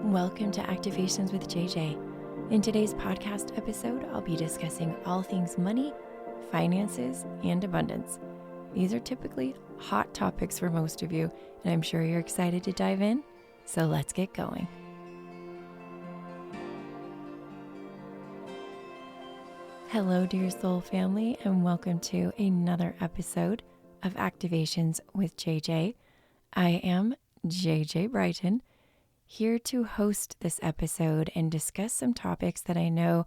Welcome to Activations with JJ. In today's podcast episode, I'll be discussing all things money, finances, and abundance. These are typically hot topics for most of you, and I'm sure you're excited to dive in, so let's get going. Hello, dear soul family, and welcome to another episode of Activations with JJ. I am JJ Brighton, here to host this episode and discuss some topics that I know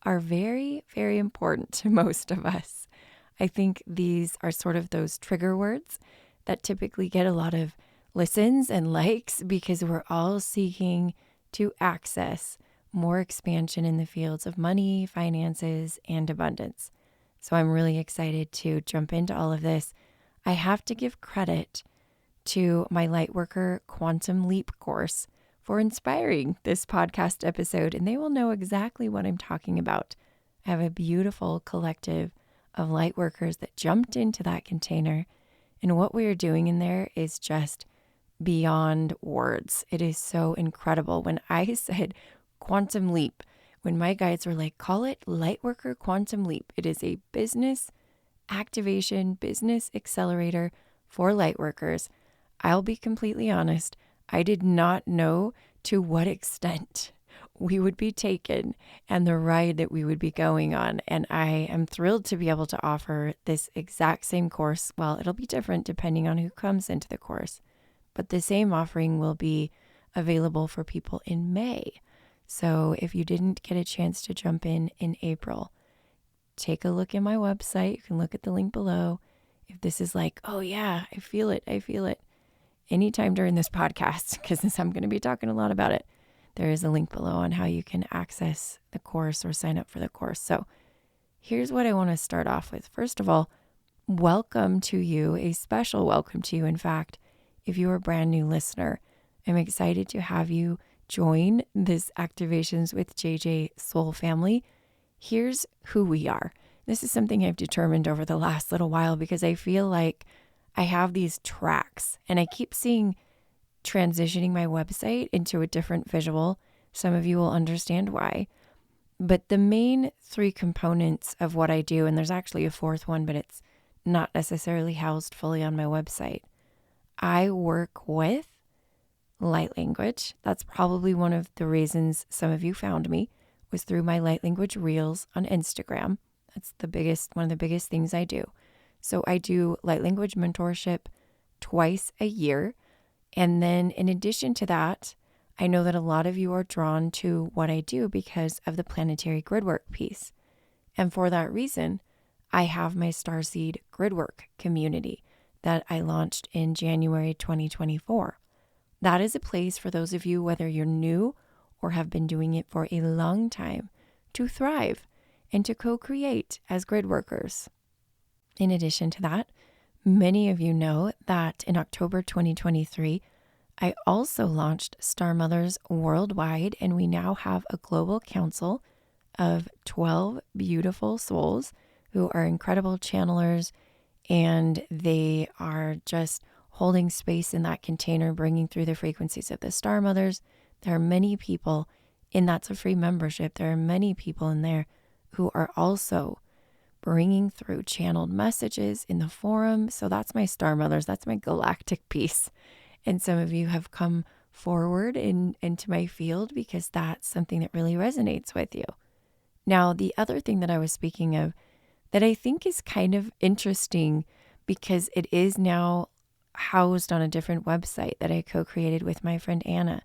are very, very important to most of us. I think these are sort of those trigger words that typically get a lot of listens and likes because we're all seeking to access more expansion in the fields of money, finances, and abundance. So I'm really excited to jump into all of this. I have to give credit to my Lightworker Quantum Leap course for inspiring this podcast episode, and they will know exactly what I'm talking about. I have a beautiful collective of Lightworkers that jumped into that container, and what we are doing in there is just beyond words. It is so incredible. When I said Quantum Leap, when my guides were like, call it Lightworker Quantum Leap, it is a business activation, business accelerator for Lightworkers. I'll be completely honest, I did not know to what extent we would be taken and the ride that we would be going on. And I am thrilled to be able to offer this exact same course. Well, it'll be different depending on who comes into the course, but the same offering will be available for people in May. So if you didn't get a chance to jump in April, take a look at my website. You can look at the link below. If this is like, oh yeah, I feel it. Anytime during this podcast, because since I'm going to be talking a lot about it, there is a link below on how you can access the course or sign up for the course. So here's what I want to start off with. First of all, welcome to you, a special welcome to you. In fact, if you're a brand new listener, I'm excited to have you join this Activations with JJ Soul family. Here's who we are. This is something I've determined over the last little while because I feel like I have these tracks and I keep seeing transitioning my website into a different visual. Some of you will understand why. But the main three components of what I do, and there's actually a fourth one, but it's not necessarily housed fully on my website. I work with light language. That's probably one of the reasons some of you found me was through my light language reels on Instagram. That's one of the biggest things I do. So I do light language mentorship twice a year. And then in addition to that, I know that a lot of you are drawn to what I do because of the planetary grid work piece. And for that reason, I have my starseed grid work community that I launched in January 2024. That is a place for those of you, whether you're new or have been doing it for a long time, to thrive and to co-create as grid workers. In addition to that, many of you know that in October 2023, I also launched Star Mothers worldwide, and we now have a global council of 12 beautiful souls who are incredible channelers, and they are just holding space in that container, bringing through the frequencies of the Star Mothers. There are many people, and that's a free membership. There are many people in there who are also bringing through channeled messages in the forum. So that's my Star Mothers. That's my galactic piece. And some of you have come forward into my field because that's something that really resonates with you. Now, the other thing that I was speaking of that I think is kind of interesting because it is now housed on a different website that I co-created with my friend Anna.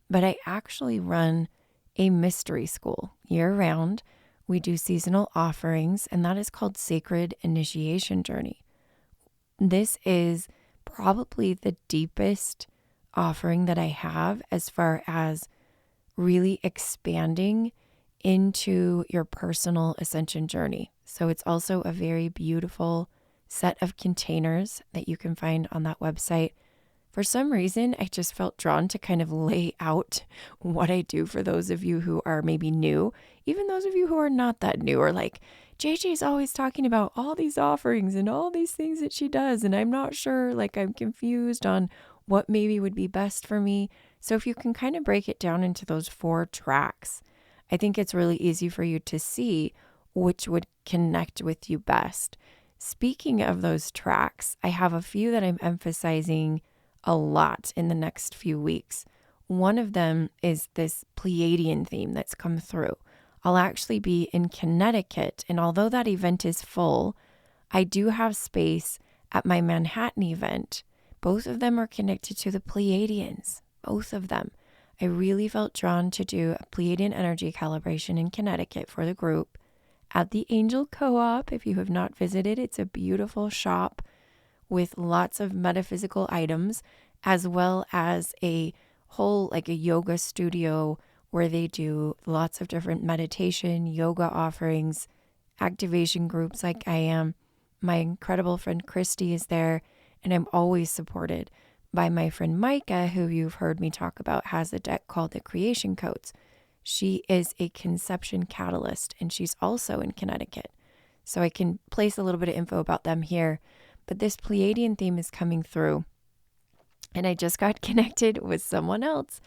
But I actually run a mystery school year-round. We do seasonal offerings, and that is called Sacred Initiation Journey. This is probably the deepest offering that I have as far as really expanding into your personal ascension journey. So it's also a very beautiful set of containers that you can find on that website. For some reason, I just felt drawn to kind of lay out what I do for those of you who are maybe new, even those of you who are not that new, or like, JJ's always talking about all these offerings and all these things that she does, and I'm not sure, like I'm confused on what maybe would be best for me. So if you can kind of break it down into those 4 tracks, I think it's really easy for you to see which would connect with you best. Speaking of those tracks, I have a few that I'm emphasizing a lot in the next few weeks. One of them is this Pleiadian theme that's come through. I'll actually be in Connecticut, and although that event is full, I do have space at my Manhattan event. Both of them are connected to the Pleiadians, both of them. I really felt drawn to do a Pleiadian energy calibration in Connecticut for the group at the Angel Co-op. If you have not visited, it's a beautiful shop with lots of metaphysical items, as well as a whole like a yoga studio where they do lots of different meditation, yoga offerings, activation groups like I am. My incredible friend Christy is there, and I'm always supported by my friend Micah, who you've heard me talk about, has a deck called the Creation Codes. She is a conception catalyst, and she's also in Connecticut. So I can place a little bit of info about them here. But this Pleiadian theme is coming through. And I just got connected with someone else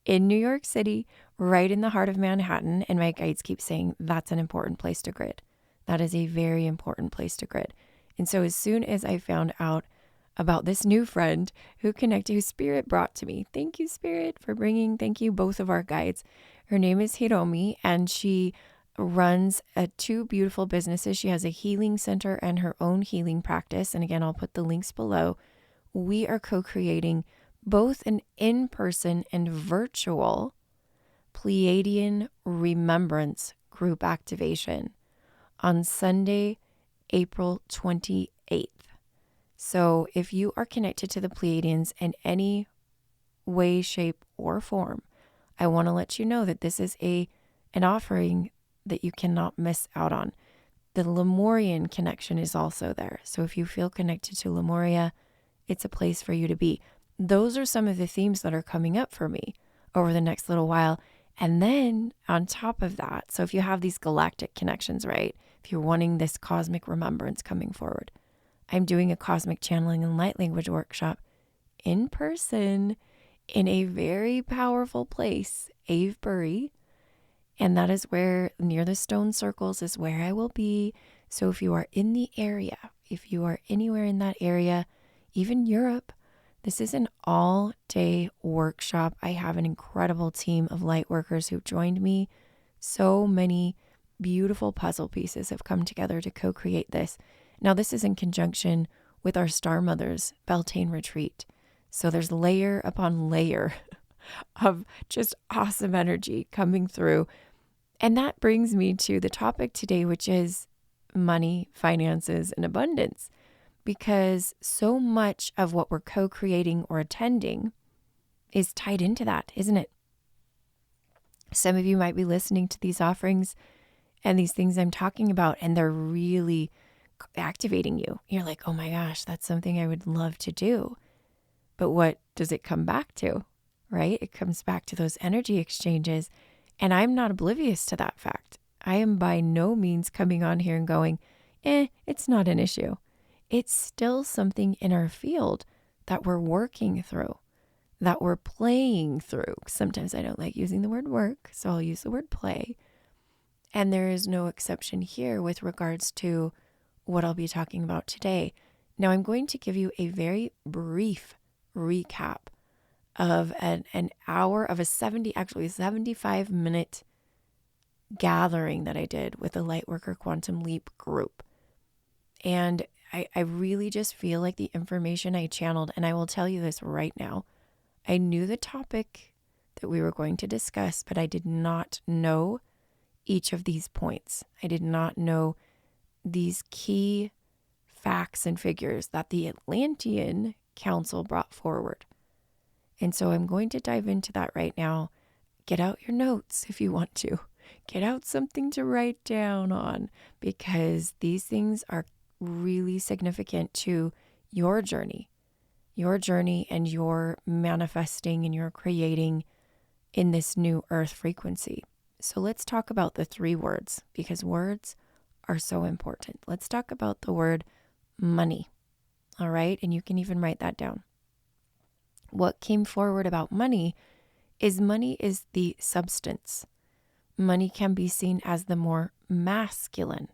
in New York City, right in the heart of Manhattan. And my guides keep saying that's an important place to grid. That is a very important place to grid. And so as soon as I found out about this new friend who Spirit brought to me. Thank you, Spirit, for bringing, thank you, both of our guides. Her name is Hiromi, and she runs 2 beautiful businesses. She has a healing center and her own healing practice. And again, I'll put the links below. We are co-creating both an in-person and virtual Pleiadian Remembrance group activation on Sunday, April 28th. So if you are connected to the Pleiadians in any way, shape, or form, I want to let you know that this is an offering that you cannot miss out on. The Lemurian connection is also there. So if you feel connected to Lemuria, it's a place for you to be. Those are some of the themes that are coming up for me over the next little while. And then on top of that, so if you have these galactic connections, right? If you're wanting this cosmic remembrance coming forward, I'm doing a cosmic channeling and light language workshop in person in a very powerful place, Avebury. And that is where, near the stone circles, is where I will be. So if you are in the area, if you are anywhere in that area, even Europe, this is an all-day workshop. I have an incredible team of light workers who've joined me. So many beautiful puzzle pieces have come together to co-create this. Now, this is in conjunction with our Star Mothers Beltane retreat. So there's layer upon layer of just awesome energy coming through. And that brings me to the topic today, which is money, finances, and abundance. Because so much of what we're co-creating or attending is tied into that, isn't it? Some of you might be listening to these offerings and these things I'm talking about, and they're really activating you. You're like, oh my gosh, that's something I would love to do. But what does it come back to, right? It comes back to those energy exchanges. And I'm not oblivious to that fact. I am by no means coming on here and going, it's not an issue. It's still something in our field that we're working through, that we're playing through. Sometimes I don't like using the word work, so I'll use the word play. And there is no exception here with regards to what I'll be talking about today. Now, I'm going to give you a very brief recap of an hour of a 75-minute gathering that I did with the Lightworker Quantum Leap group. And I really just feel like the information I channeled, and I will tell you this right now, I knew the topic that we were going to discuss, but I did not know each of these points. I did not know these key facts and figures that the Atlantean Council brought forward. And so I'm going to dive into that right now. Get out your notes if you want to. Get out something to write down on, because these things are really significant to your journey and your manifesting and your creating in this new earth frequency. So let's talk about the 3 words, because words are so important. Let's talk about the word money. All right. And you can even write that down. What came forward about money is the substance. Money can be seen as the more masculine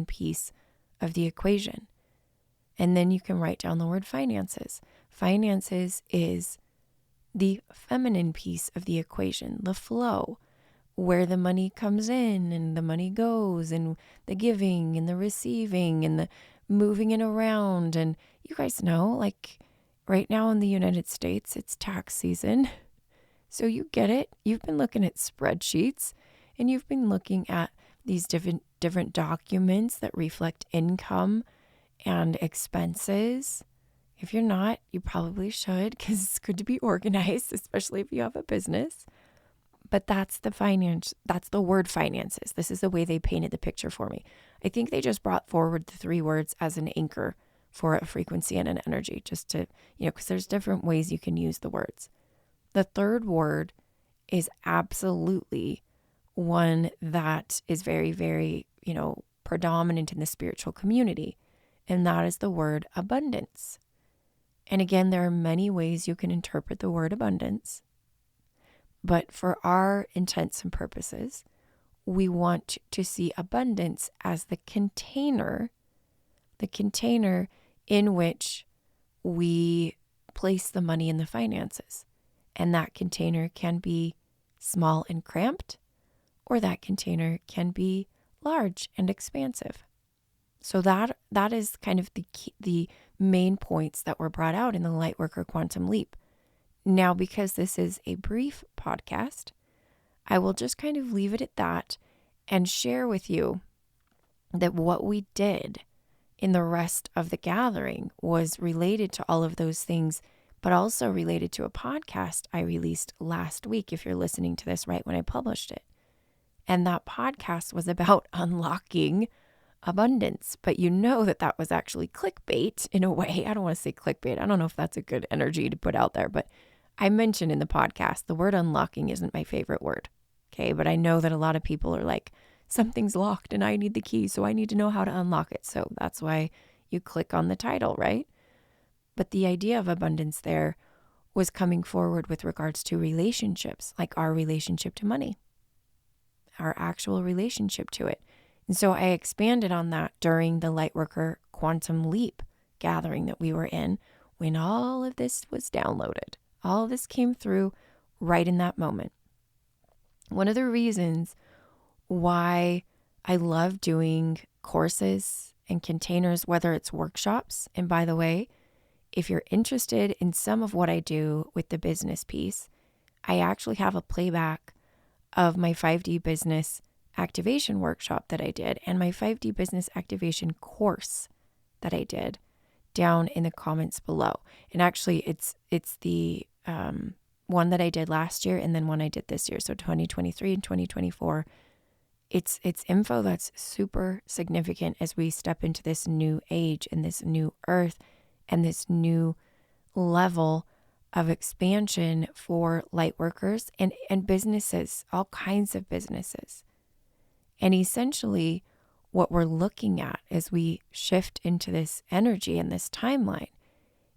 piece of the equation. And then you can write down the word finances. Finances is the feminine piece of the equation, the flow, where the money comes in and the money goes, and the giving and the receiving and the moving it around. And you guys know, like right now in the United States, it's tax season. So you get it. You've been looking at spreadsheets and you've been looking at these different documents that reflect income and expenses. If you're not, you probably should, because it's good to be organized, especially if you have a business. But that's the word finances. This is the way they painted the picture for me. I think they just brought forward the 3 words as an anchor for a frequency and an energy, just to, because there's different ways you can use the words. The 3rd word is absolutely one that is very, very, predominant in the spiritual community. And that is the word abundance. And again, there are many ways you can interpret the word abundance. But for our intents and purposes, we want to see abundance as the container in which we place the money and the finances. And that container can be small and cramped, or that container can be large and expansive. So that is kind of the main points that were brought out in the Lightworker Quantum Leap. Now, because this is a brief podcast, I will just kind of leave it at that and share with you that what we did in the rest of the gathering was related to all of those things, but also related to a podcast I released last week, if you're listening to this right when I published it. And that podcast was about unlocking abundance. But that was actually clickbait in a way. I don't want to say clickbait. I don't know if that's a good energy to put out there, but I mentioned in the podcast, the word unlocking isn't my favorite word. Okay. But I know that a lot of people are like, something's locked and I need the key, so I need to know how to unlock it. So that's why you click on the title, right? But the idea of abundance there was coming forward with regards to relationships, like our relationship to money, our actual relationship to it. And so I expanded on that during the Lightworker Quantum Leap gathering that we were in, when all of this was downloaded. All of this came through right in that moment. One of the reasons why I love doing courses and containers, whether it's workshops, and by the way, if you're interested in some of what I do with the business piece, I actually have a playback of my 5D business activation workshop that I did and my 5D business activation course that I did down in the comments below. And actually it's the one that I did last year and then one I did this year. So 2023 and 2024. It's info that's super significant as we step into this new age and this new earth and this new level of expansion for light workers and businesses, all kinds of businesses. And essentially what we're looking at as we shift into this energy and this timeline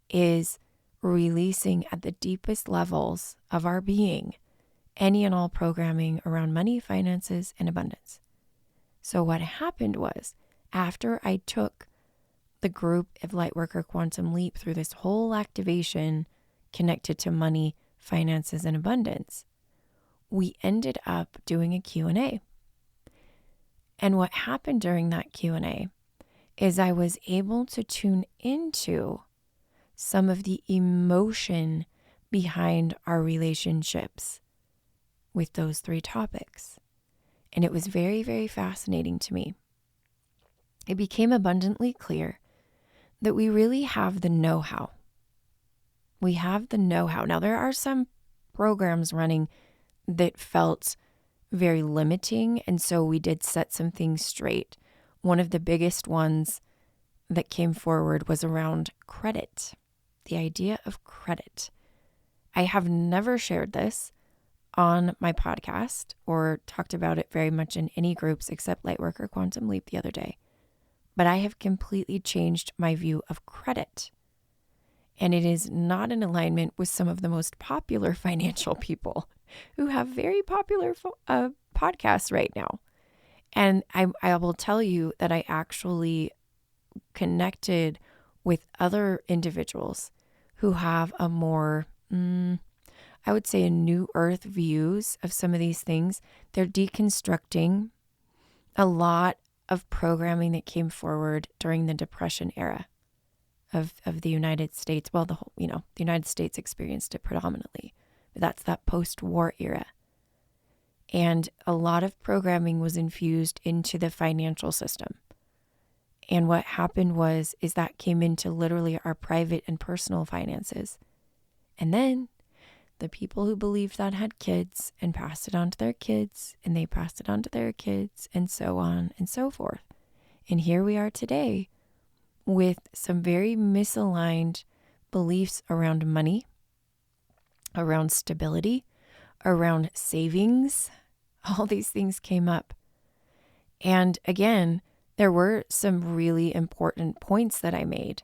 is releasing at the deepest levels of our being any and all programming around money, finances, and abundance. So what happened was, after I took the group of Lightworker Quantum Leap through this whole activation connected to money, finances, and abundance, we ended up doing a Q&A. And what happened during that Q&A is I was able to tune into some of the emotion behind our relationships with those 3 topics. And it was very, very fascinating to me. It became abundantly clear that we really have the know-how. We have the know-how. Now, there are some programs running that felt very limiting, and so we did set some things straight. One of the biggest ones that came forward was around credit, the idea of credit. I have never shared this on my podcast or talked about it very much in any groups except Lightworker Quantum Leap the other day. But I have completely changed my view of credit. And it is not in alignment with some of the most popular financial people who have very popular podcasts right now. And I will tell you that I actually connected with other individuals who have a more, I would say, a new earth views of some of these things. They're deconstructing a lot of programming that came forward during the Depression era of the United States. Well, the United States experienced it predominantly, but that's that post-war era. And a lot of programming was infused into the financial system. And what happened is that came into literally our private and personal finances. And then the people who believed that had kids and passed it on to their kids, and they passed it on to their kids, and so on and so forth. And here we are today with some very misaligned beliefs around money, around stability, around savings. All these things came up. And again, there were some really important points that I made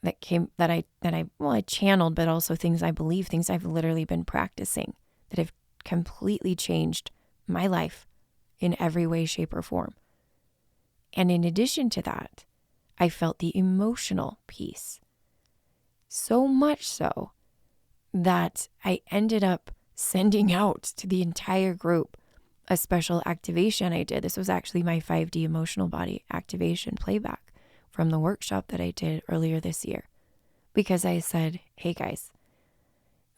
that I channeled, but also things I believe, things I've literally been practicing that have completely changed my life in every way, shape, or form. And in addition to that, I felt the emotional piece. So much so that I ended up sending out to the entire group a special activation I did. This was actually my 5D emotional body activation playback from the workshop that I did earlier this year. Because I said, hey guys,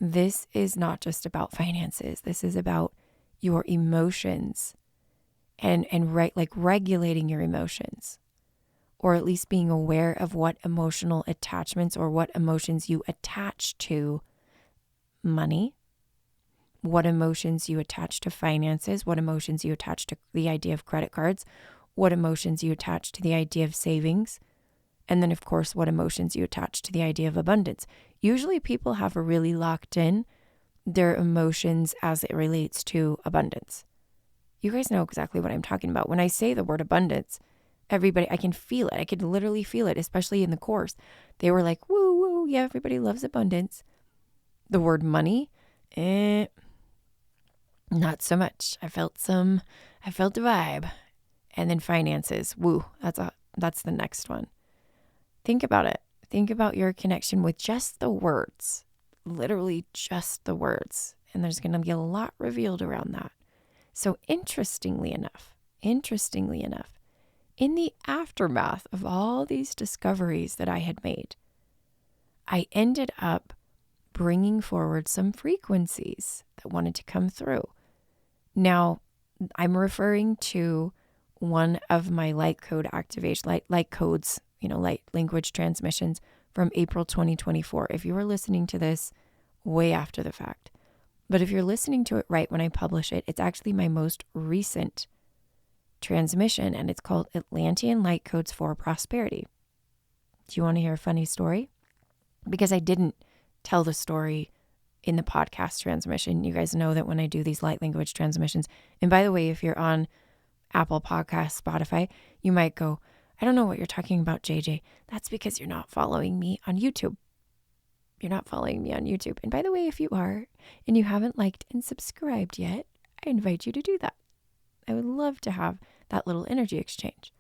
this is not just about finances. This is about your emotions and regulating your emotions, or at least being aware of what emotional attachments or what emotions you attach to money, what emotions you attach to finances, what emotions you attach to the idea of credit cards, what emotions you attach to the idea of savings, and then, of course, what emotions you attach to the idea of abundance. Usually people have really locked in their emotions as it relates to abundance. You guys know exactly what I'm talking about. When I say the word abundance, everybody, I can feel it. I could literally feel it, especially in the course. They were like, woo, woo, yeah, everybody loves abundance. The word money, not so much. I felt a vibe. And then finances, woo, that's the next one. Think about it. Think about your connection with just the words, literally just the words. And there's going to be a lot revealed around that. So interestingly enough, in the aftermath of all these discoveries that I had made, I ended up bringing forward some frequencies that wanted to come through. Now, I'm referring to one of my light code activation, light codes, light language transmissions from April 2024. If you are listening to this way after the fact, but if you're listening to it right when I publish it, it's actually my most recent transmission, and it's called Atlantean Light Codes for Prosperity. Do you want to hear a funny story? Because I didn't tell the story in the podcast transmission. You guys know that when I do these light language transmissions, and by the way, if you're on Apple Podcasts, Spotify, you might go, I don't know what you're talking about, JJ. That's because you're not following me on YouTube. You're not following me on YouTube. And by the way, if you are, and you haven't liked and subscribed yet, I invite you to do that. I would love to have that little energy exchange.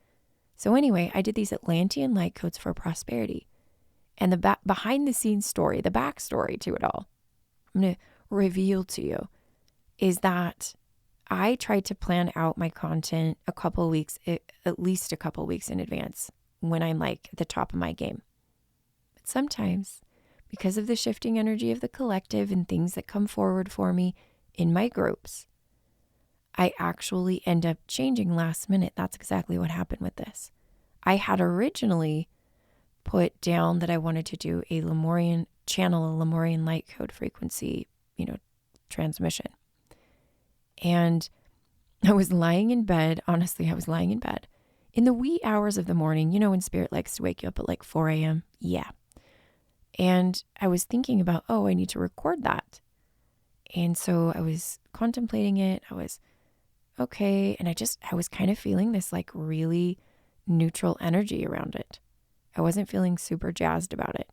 So anyway, I did these Atlantean light codes for prosperity. And the behind the scenes story, the backstory to it all, I'm going to reveal to you, is that I tried to plan out my content at least a couple weeks in advance when I'm like at the top of my game. But sometimes, because of the shifting energy of the collective and things that come forward for me in my groups, I actually end up changing last minute. That's exactly what happened with this. I had originally put down that I wanted to do a Lemurian light code frequency, transmission. And I was lying in bed. Honestly, I was lying in bed in the wee hours of the morning, when Spirit likes to wake you up at like 4 a.m. Yeah. And I was thinking about, I need to record that. And so I was contemplating it. I was okay. And I was kind of feeling this like really neutral energy around it. I wasn't feeling super jazzed about it.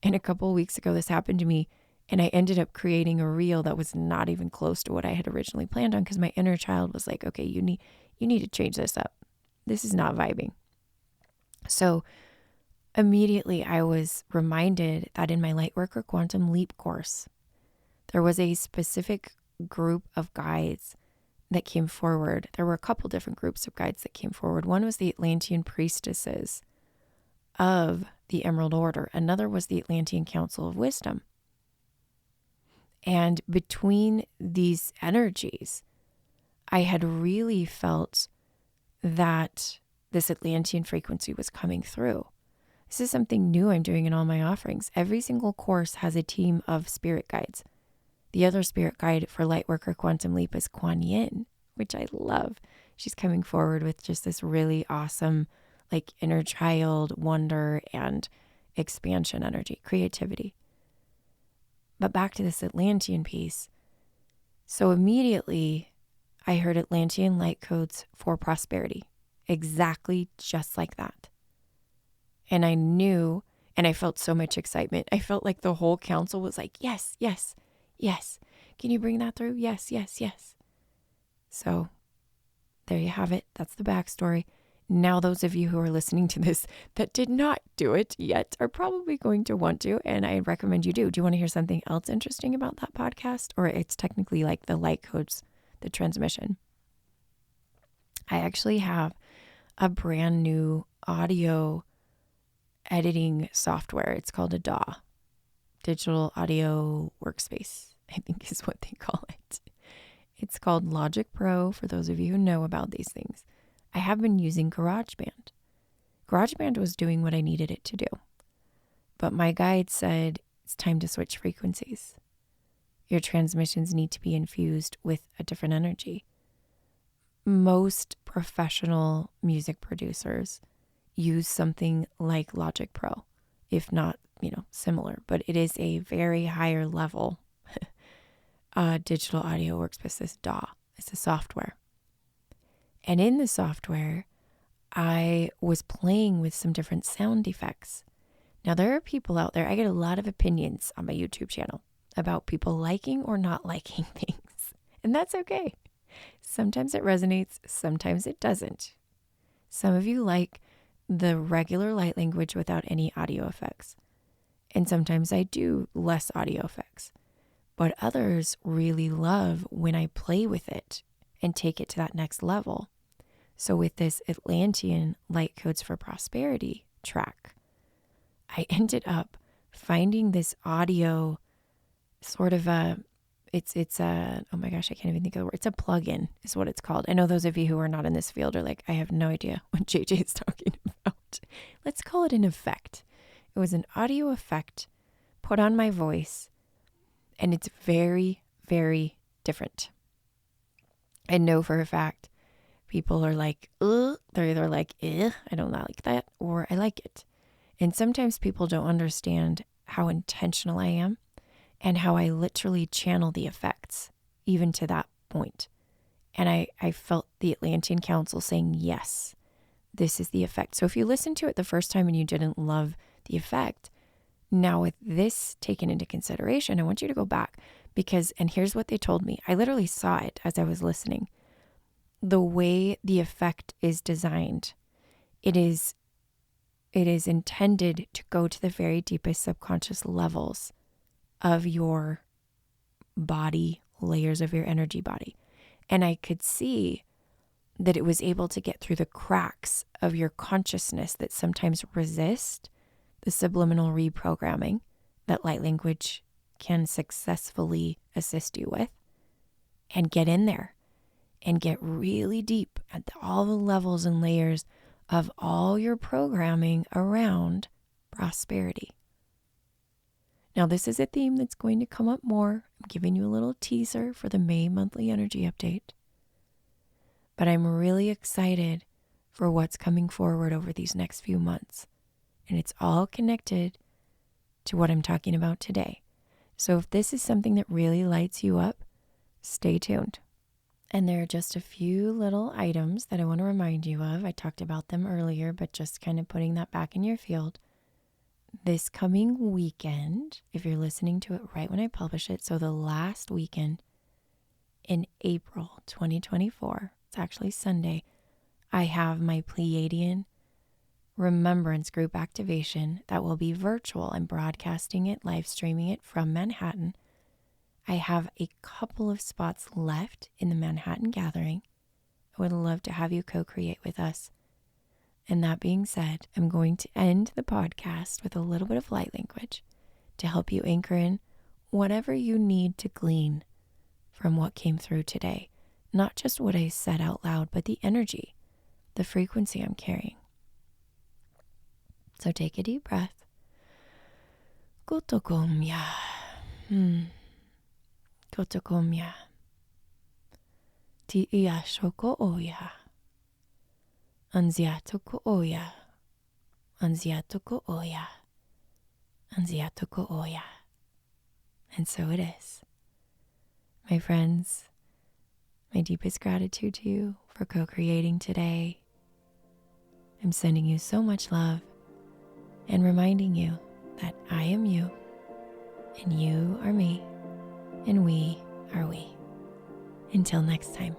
And a couple of weeks ago, this happened to me, and I ended up creating a reel that was not even close to what I had originally planned on, because my inner child was like, okay, you need to change this up. This is not vibing. So immediately I was reminded that in my Lightworker Quantum Leap course, there was a specific group of guides that came forward. There were a couple different groups of guides that came forward. One was the Atlantean priestesses of the Emerald Order. Another was the Atlantean Council of Wisdom. And between these energies, I had really felt that this Atlantean frequency was coming through. This is something new I'm doing in all my offerings. Every single course has a team of spirit guides. The other spirit guide for Lightworker Quantum Leap is Kuan Yin, which I love. She's coming forward with just this really awesome, like, inner child wonder and expansion energy, creativity. But back to this Atlantean piece. So immediately I heard Atlantean light codes for prosperity, exactly just like that. And I knew, and I felt so much excitement. I felt like the whole council was like, yes, yes, yes. Can you bring that through? Yes, yes, yes. So there you have it. That's the backstory. Now, those of you who are listening to this that did not do it yet are probably going to want to, and I recommend you do. Do you want to hear something else interesting about that podcast? Or it's technically like the light codes, the transmission. I actually have a brand new audio editing software. It's called a DAW, Digital Audio Workspace, I think is what they call it. It's called Logic Pro, for those of you who know about these things. I have been using GarageBand. GarageBand was doing what I needed it to do. But my guide said, it's time to switch frequencies. Your transmissions need to be infused with a different energy. Most professional music producers use something like Logic Pro, if not, similar. But it is a very higher level digital audio workspace, this DAW. It's a software. And in the software, I was playing with some different sound effects. Now, there are people out there, I get a lot of opinions on my YouTube channel about people liking or not liking things. And that's okay. Sometimes it resonates, sometimes it doesn't. Some of you like the regular light language without any audio effects. And sometimes I do less audio effects. But others really love when I play with it and take it to that next level. So with this Atlantean Light Codes for Prosperity track, I ended up finding this audio sort of it's a, oh my gosh, I can't even think of the word. It's a plugin is what it's called. I know those of you who are not in this field are like, I have no idea what JJ is talking about. Let's call it an effect. It was an audio effect put on my voice, and it's very, very different. I know for a fact people are like, ugh. They're either like, I don't like that, or I like it. And sometimes people don't understand how intentional I am and how I literally channel the effects, even to that point. And I felt the Atlantean Council saying, yes, this is the effect. So if you listened to it the first time and you didn't love the effect, now with this taken into consideration, I want you to go back and here's what they told me. I literally saw it as I was listening. The way the effect is designed, it is intended to go to the very deepest subconscious levels of your body, layers of your energy body. And I could see that it was able to get through the cracks of your consciousness that sometimes resist the subliminal reprogramming that light language can successfully assist you with, and get in there and get really deep at all the levels and layers of all your programming around prosperity. Now, this is a theme that's going to come up more. I'm giving you a little teaser for the May monthly energy update. But I'm really excited for what's coming forward over these next few months. And it's all connected to what I'm talking about today. So if this is something that really lights you up, stay tuned. And there are just a few little items that I want to remind you of. I talked about them earlier, but just kind of putting that back in your field. this coming weekend, if you're listening to it right when I publish it, so the last weekend in April 2024, it's actually Sunday, I have my Pleiadian Remembrance group activation that will be virtual. I'm broadcasting it, live streaming it from Manhattan. I have a couple of spots left in the Manhattan gathering. I would love to have you co-create with us. And that being said, I'm going to end the podcast with a little bit of light language to help you anchor in whatever you need to glean from what came through today. Not just what I said out loud, but the energy, the frequency I'm carrying. So take a deep breath. Gotokomya. Gotokomya. Ti iya shoko oya. Anziatoko oya. Anziatoko oya. Anziatoko oya. And so it is. My friends, my deepest gratitude to you for co-creating today. I'm sending you so much love and reminding you that I am you, and you are me, and we are we. Until next time.